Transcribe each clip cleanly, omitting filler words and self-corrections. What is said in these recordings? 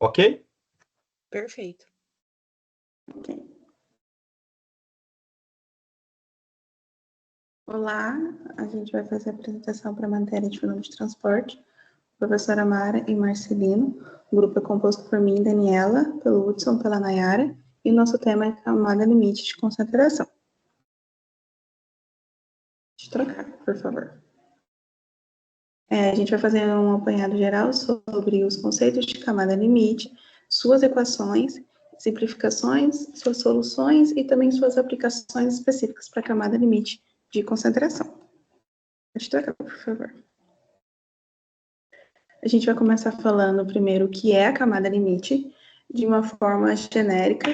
Ok? Perfeito. Ok. Olá, a gente vai fazer a apresentação para a matéria de fenômeno de transporte. Professora Mara e Marcelino. O grupo é composto por mim, Daniela, pelo Hudson, pela Nayara, e o nosso tema é camada limite de concentração. Deixa eu trocar, por favor. A gente vai fazer um apanhado geral sobre os conceitos de camada limite, suas equações, simplificações, suas soluções e também suas aplicações específicas para a camada limite de concentração. Pode trocar, por favor. A gente vai começar falando primeiro o que é a camada limite, de uma forma genérica.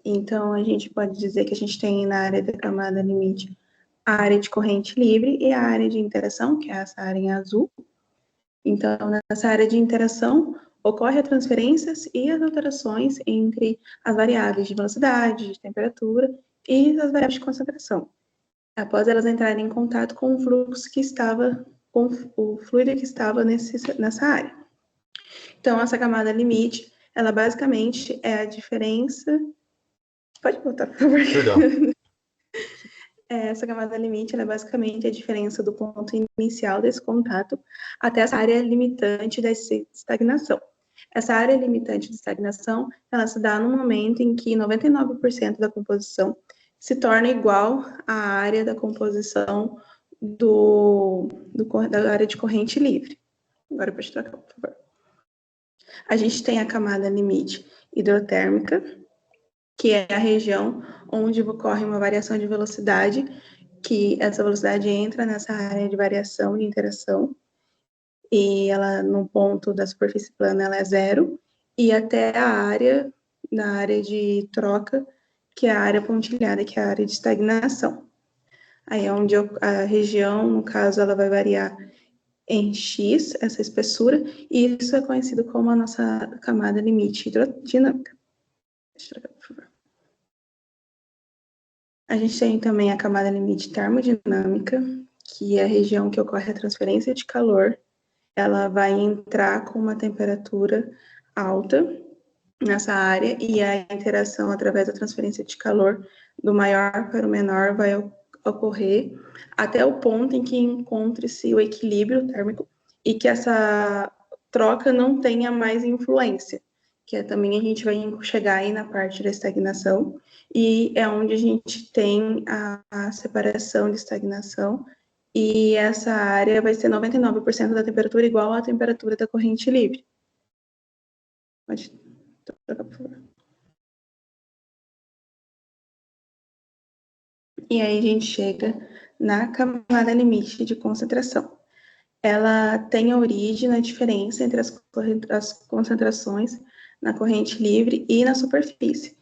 Então, a gente pode dizer que a gente tem na área da camada limite a área de corrente livre e a área de interação, que é essa área em azul. Então, nessa área de interação, ocorrem as transferências e as alterações entre as variáveis de velocidade, de temperatura e as variáveis de concentração, após elas entrarem em contato com o fluxo que estava, com o fluido que estava nessa área. Então, essa camada limite, ela basicamente é a diferença... Pode botar, por favor. Perdão. Essa camada limite, ela é basicamente a diferença do ponto inicial desse contato até essa área limitante da estagnação. Essa área limitante de estagnação, ela se dá no momento em que 99% da composição se torna igual à área da composição da área de corrente livre. Agora pode trocar, por favor. A gente tem a camada limite hidrotérmica, que é a região onde ocorre uma variação de velocidade, que essa velocidade entra nessa área de variação de interação, e ela, no ponto da superfície plana, ela é zero, e até na área de troca, que é a área pontilhada, que é a área de estagnação. Aí é onde a região, no caso, ela vai variar em X, essa espessura, e isso é conhecido como a nossa camada limite hidrodinâmica. Deixa eu trocar, por favor. A gente tem também a camada limite termodinâmica, que é a região que ocorre a transferência de calor. Ela vai entrar com uma temperatura alta nessa área e a interação através da transferência de calor do maior para o menor vai ocorrer até o ponto em que encontre-se o equilíbrio térmico e que essa troca não tenha mais influência, que também a gente vai chegar aí na parte da estagnação, e é onde a gente tem a separação de estagnação, e essa área vai ser 99% da temperatura igual à temperatura da corrente livre. Pode trocar, por favor. E aí a gente chega na camada limite de concentração. Ela tem a origem na diferença entre as concentrações na corrente livre e na superfície.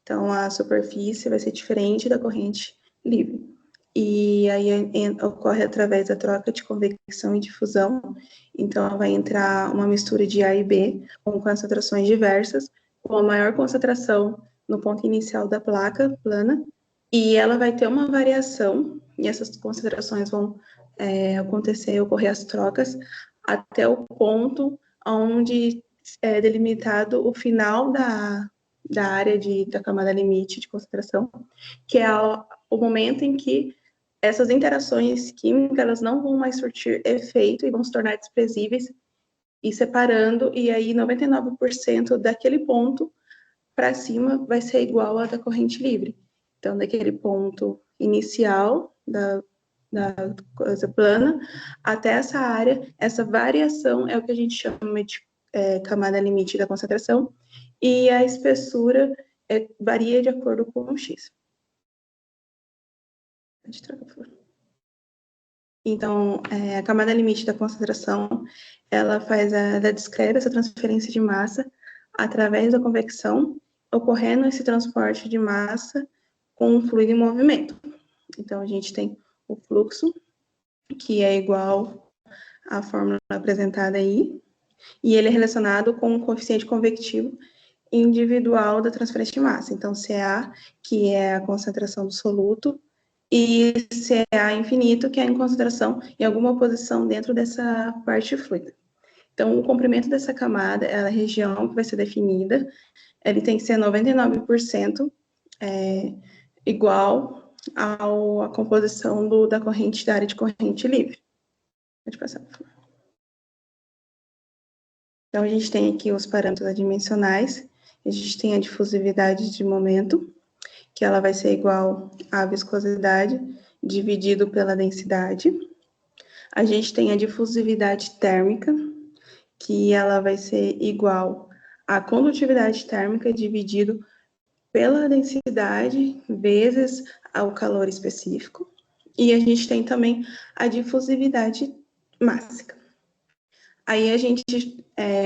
Então, a superfície vai ser diferente da corrente livre. E aí ocorre através da troca de convecção e difusão. Então, vai entrar uma mistura de A e B, com concentrações diversas, com a maior concentração no ponto inicial da placa plana, e ela vai ter uma variação, e essas concentrações vão ocorrer as trocas, até o ponto onde é delimitado o final da área da camada limite de concentração, que é o momento em que essas interações químicas elas não vão mais surtir efeito e vão se tornar desprezíveis e separando, e aí 99% daquele ponto para cima vai ser igual à da corrente livre. Então, daquele ponto inicial da coisa plana até essa área, essa variação é o que a gente chama de camada limite da concentração, e a espessura varia de acordo com o X. Pode trocar, por favor. Então, a camada limite da concentração, ela descreve essa transferência de massa através da convecção, ocorrendo esse transporte de massa com um fluido em movimento. Então, a gente tem o fluxo, que é igual à fórmula apresentada aí, e ele é relacionado com o coeficiente convectivo individual da transferência de massa. Então, CA, que é a concentração do soluto, e CA infinito, que é a concentração em alguma posição dentro dessa parte fluida. Então, o comprimento dessa camada, a região que vai ser definida, ele tem que ser 99% igual à composição da corrente, da área de corrente livre. Pode passar, por favor. Então, a gente tem aqui os parâmetros adimensionais, a gente tem a difusividade de momento, que ela vai ser igual à viscosidade dividido pela densidade. A gente tem a difusividade térmica, que ela vai ser igual à condutividade térmica dividido pela densidade vezes o calor específico. E a gente tem também a difusividade mássica. Aí a gente,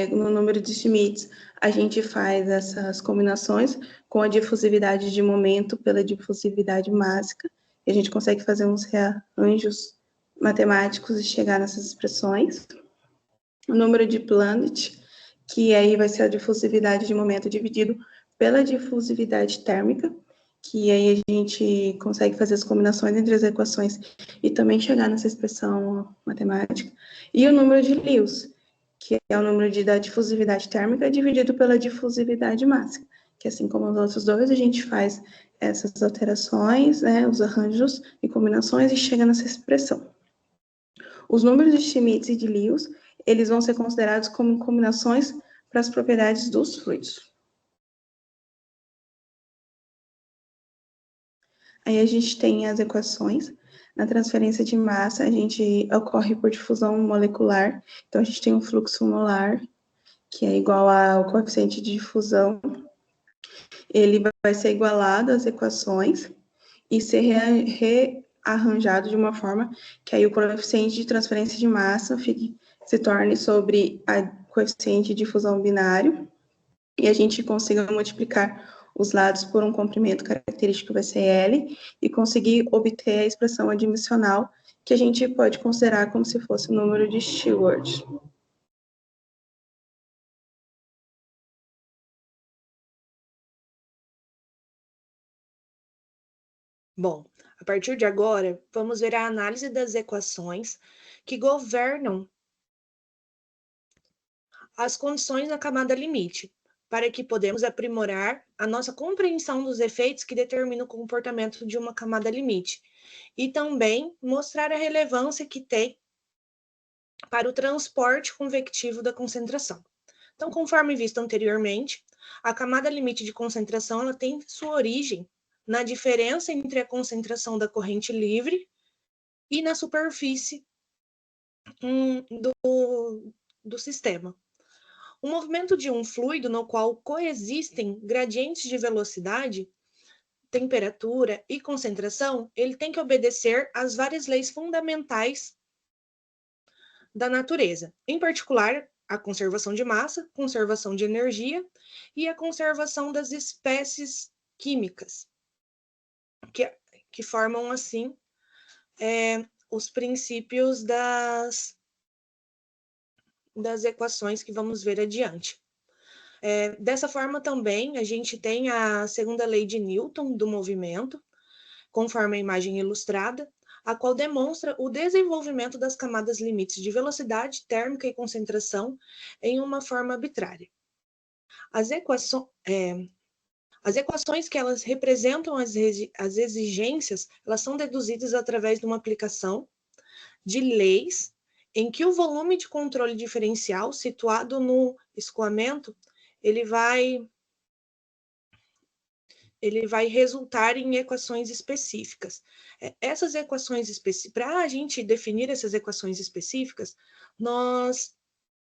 no número de Schmitz, a gente faz essas combinações com a difusividade de momento pela difusividade mássica, e a gente consegue fazer uns rearranjos matemáticos e chegar nessas expressões. O número de Planet, que aí vai ser a difusividade de momento dividido pela difusividade térmica, que aí a gente consegue fazer as combinações entre as equações e também chegar nessa expressão matemática. E o número de Lewis, que é o número da difusividade térmica dividido pela difusividade mássica, que assim como os outros dois, a gente faz essas alterações, né, os arranjos e combinações e chega nessa expressão. Os números de Schmitz e de Lewis, eles vão ser considerados como combinações para as propriedades dos fluidos. Aí a gente tem as equações. Na transferência de massa, a gente ocorre por difusão molecular. Então, a gente tem um fluxo molar, que é igual ao coeficiente de difusão. Ele vai ser igualado às equações e ser rearranjado de uma forma que aí o coeficiente de transferência de massa se torne sobre a coeficiente de difusão binário e a gente consiga multiplicar os lados por um comprimento característico que vai ser L e conseguir obter a expressão adimensional que a gente pode considerar como se fosse o número de Stewart. Bom, a partir de agora, vamos ver a análise das equações que governam as condições na camada limite, para que podemos aprimorar a nossa compreensão dos efeitos que determinam o comportamento de uma camada limite, e também mostrar a relevância que tem para o transporte convectivo da concentração. Então, conforme visto anteriormente, a camada limite de concentração ela tem sua origem na diferença entre a concentração da corrente livre e na superfície do sistema. O movimento de um fluido no qual coexistem gradientes de velocidade, temperatura e concentração, ele tem que obedecer às várias leis fundamentais da natureza, em particular a conservação de massa, conservação de energia e a conservação das espécies químicas, que formam, assim, os princípios das equações que vamos ver adiante. Dessa forma também, a gente tem a segunda lei de Newton do movimento, conforme a imagem ilustrada, a qual demonstra o desenvolvimento das camadas limites de velocidade, térmica e concentração em uma forma arbitrária. As equações que elas representam as exigências, elas são deduzidas através de uma aplicação de leis em que o volume de controle diferencial situado no escoamento, ele vai resultar em equações específicas. Essas equações específicas, para a gente definir essas equações específicas, nós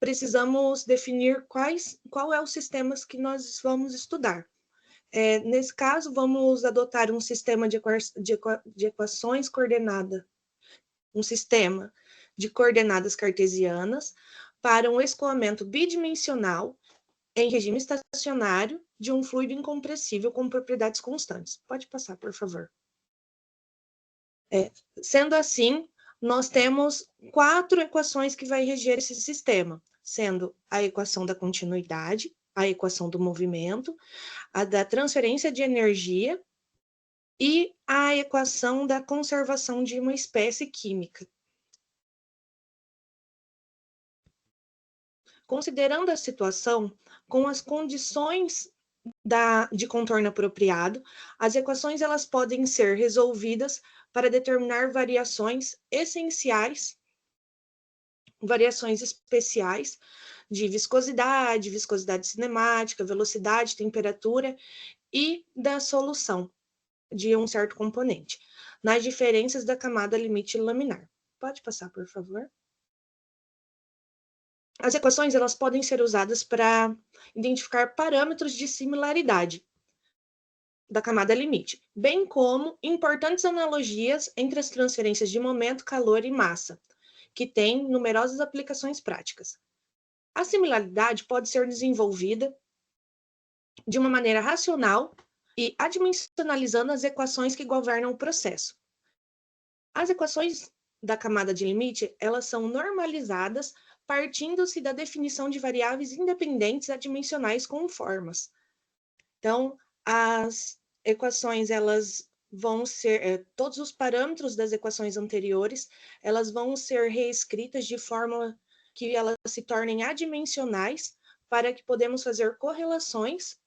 precisamos definir qual é os sistemas que nós vamos estudar. Nesse caso, vamos adotar um sistema de equações coordenada, um sistema de coordenadas cartesianas para um escoamento bidimensional em regime estacionário de um fluido incompressível com propriedades constantes. Pode passar, por favor. Sendo assim, nós temos 4 equações que vai reger esse sistema, sendo a equação da continuidade, a equação do movimento, a da transferência de energia e a equação da conservação de uma espécie química. Considerando a situação com as condições de contorno apropriado, as equações elas podem ser resolvidas para determinar variações essenciais, variações especiais de viscosidade, viscosidade cinemática, velocidade, temperatura e da solução de um certo componente, nas diferenças da camada limite laminar. Pode passar, por favor? As equações elas podem ser usadas para identificar parâmetros de similaridade da camada limite, bem como importantes analogias entre as transferências de momento, calor e massa, que têm numerosas aplicações práticas. A similaridade pode ser desenvolvida de uma maneira racional e adimensionalizando as equações que governam o processo. As equações da camada de limite, elas são normalizadas partindo-se da definição de variáveis independentes adimensionais com formas. Então, as equações, elas vão ser, todos os parâmetros das equações anteriores, elas vão ser reescritas de forma que elas se tornem adimensionais para que podemos fazer correlações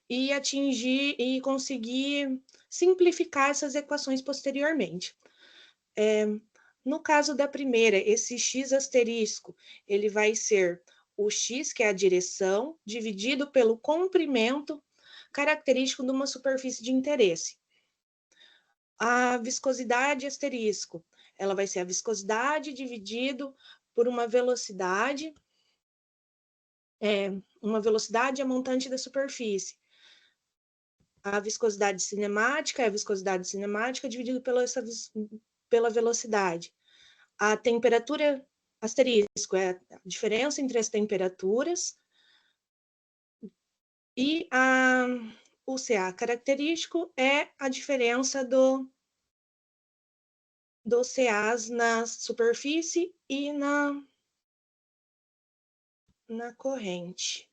e atingir e conseguir simplificar essas equações posteriormente. No caso da primeira, esse x asterisco, ele vai ser o x, que é a direção, dividido pelo comprimento característico de uma superfície de interesse. A viscosidade asterisco, ela vai ser a viscosidade dividido por uma velocidade a montante da superfície. A viscosidade cinemática é a viscosidade cinemática dividido pela velocidade. A temperatura asterisco é a diferença entre as temperaturas e o CA característico é a diferença dos CAs na superfície e na corrente.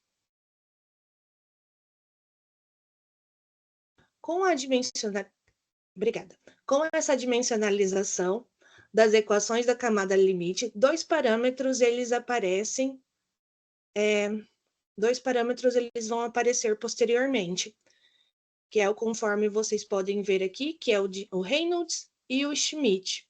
Com essa dimensionalização das equações da camada limite, dois parâmetros eles vão aparecer posteriormente, que é o conforme vocês podem ver aqui, que é o Reynolds e o Schmidt.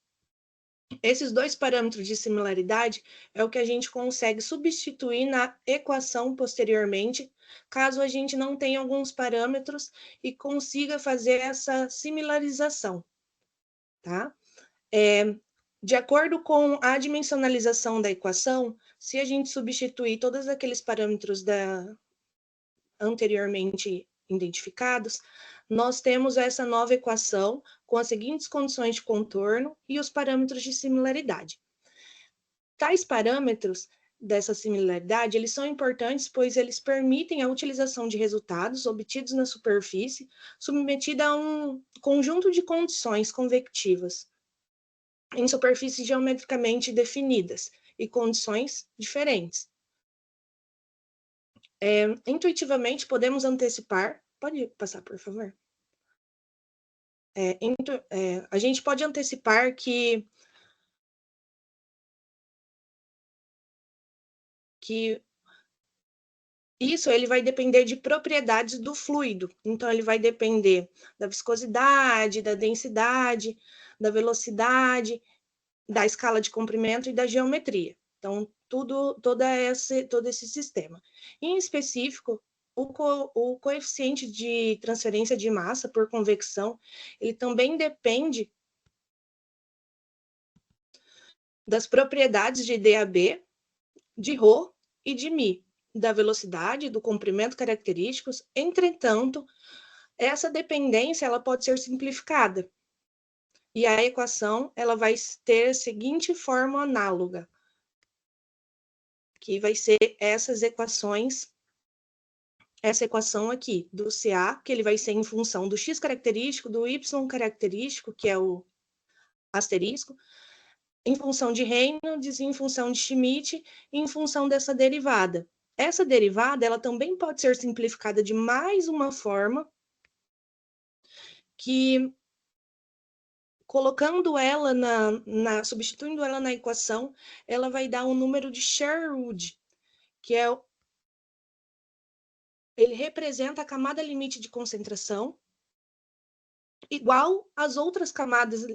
Esses dois parâmetros de similaridade é o que a gente consegue substituir na equação posteriormente, caso a gente não tenha alguns parâmetros e consiga fazer essa similarização, tá? De acordo com a dimensionalização da equação, se a gente substituir todos aqueles parâmetros anteriormente identificados, nós temos essa nova equação com as seguintes condições de contorno e os parâmetros de similaridade. Tais parâmetros dessa similaridade, eles são importantes, pois eles permitem a utilização de resultados obtidos na superfície submetida a um conjunto de condições convectivas em superfícies geometricamente definidas e condições diferentes. Intuitivamente, podemos antecipar... Pode passar, por favor? A gente pode antecipar que isso ele vai depender de propriedades do fluido. Então, ele vai depender da viscosidade, da densidade, da velocidade, da escala de comprimento e da geometria. Então, todo esse sistema. Em específico, o coeficiente de transferência de massa por convecção, ele também depende das propriedades de DAB, de ρ e de μ, da velocidade, do comprimento característicos. Entretanto, essa dependência ela pode ser simplificada. E a equação ela vai ter a seguinte forma análoga, que vai ser essa equação aqui, do CA, que ele vai ser em função do x característico, do y característico, que é o asterisco, em função de Reynolds, em função de Schmidt, em função dessa derivada. Essa derivada, ela também pode ser simplificada de mais uma forma, que colocando ela substituindo ela na equação, ela vai dar um número de Sherwood, que ele representa a camada limite de concentração, igual às outras camadas,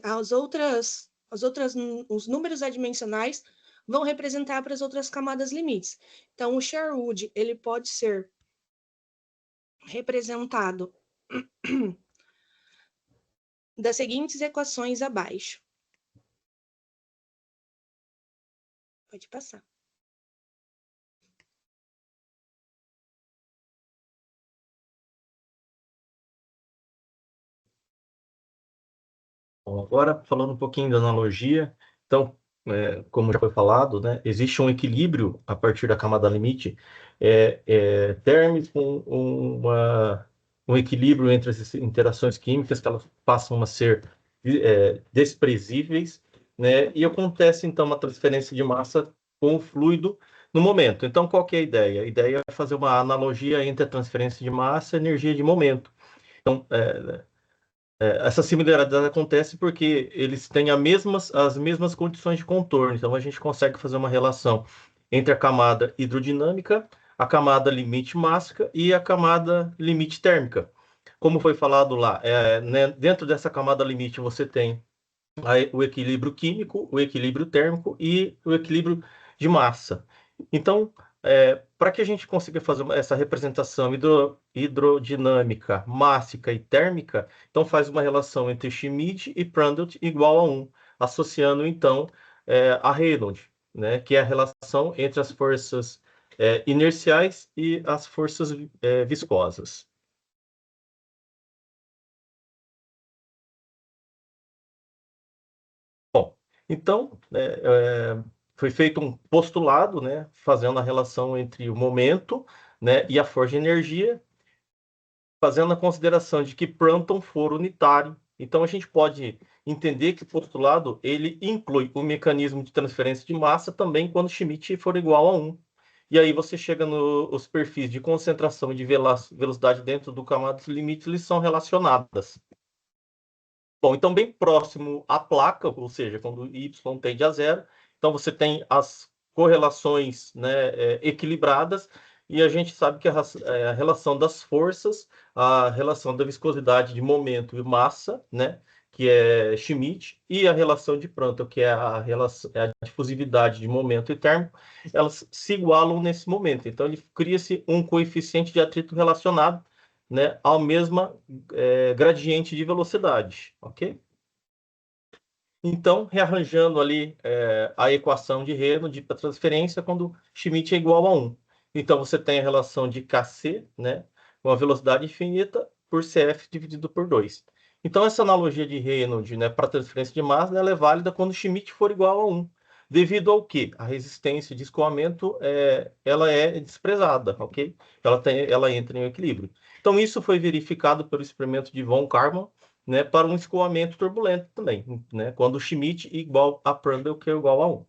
os números adimensionais vão representar para as outras camadas limites. Então, o Sherwood, ele pode ser representado das seguintes equações abaixo. Pode passar. Bom, agora, falando um pouquinho da analogia, então, como já foi falado, né, existe um equilíbrio a partir da camada limite térmico, um equilíbrio entre as interações químicas, que elas passam a ser desprezíveis, né, e acontece, então, uma transferência de massa com o fluido no momento. Então, qual que é a ideia? A ideia é fazer uma analogia entre a transferência de massa e a energia de momento. Então, essa similaridade acontece porque eles têm as mesmas condições de contorno. Então, a gente consegue fazer uma relação entre a camada hidrodinâmica, a camada limite mássica e a camada limite térmica. Como foi falado lá, né, dentro dessa camada limite você tem o equilíbrio químico, o equilíbrio térmico e o equilíbrio de massa. Então, para que a gente consiga fazer essa representação hidrodinâmica, mássica e térmica, então faz uma relação entre Schmidt e Prandtl igual a 1, associando então a Reynolds, né, que é a relação entre as forças inerciais e as forças viscosas. Bom, então, foi feito um postulado, né, fazendo a relação entre o momento, né, e a força de energia, fazendo a consideração de que Prandtl for unitário. Então, a gente pode entender que o postulado ele inclui o mecanismo de transferência de massa também quando Schmidt for igual a 1. E aí você chega nos perfis de concentração e de velocidade dentro do camada dos limites, eles são relacionadas. Bom, então bem próximo à placa, ou seja, quando y tende a zero, então você tem as correlações, né, equilibradas, e a gente sabe que a relação das forças, a relação da viscosidade de momento e massa, né, que é Schmidt, e a relação de Prandtl, que é a difusividade de momento e térmico, elas se igualam nesse momento. Então, ele cria-se um coeficiente de atrito relacionado, né, ao mesmo gradiente de velocidade, ok? Então, rearranjando ali a equação de Reynolds para transferência quando Schmidt é igual a 1. Então, você tem a relação de Kc, né, com a velocidade infinita, por Cf dividido por 2. Então, essa analogia de Reynolds, né, para transferência de massa, ela é válida quando Schmidt for igual a 1. Devido ao que? A resistência de escoamento ela é desprezada, ok? Ela entra em equilíbrio. Então, isso foi verificado pelo experimento de von Karman, né, para um escoamento turbulento também, né, quando o Schmidt igual a Prandtl, que é igual a 1.